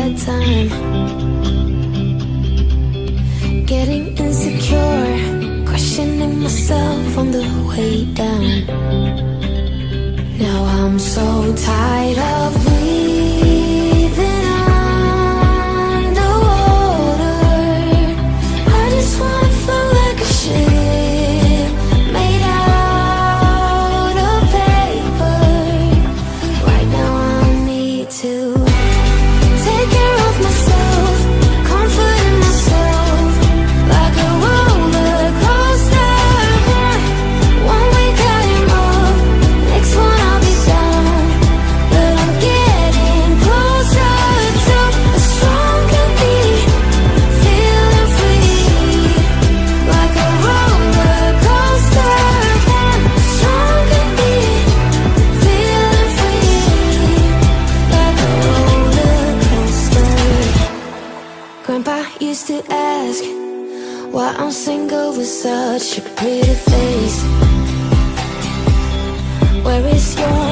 bad time, getting insecure, questioning myself on the way down. Now I'm so tired of breathing underwater. I just wanna float like a ship made out of paper. Right now I need to take care of myself, comfort in myself, like a roller coaster. One week I am up, next one I'll be down, but I'm getting closer to a stronger me, feeling free, like a roller coaster. Stronger me, feeling free, like a roller coaster. Grandpa used to ask why I'm single with such a pretty face. Where is your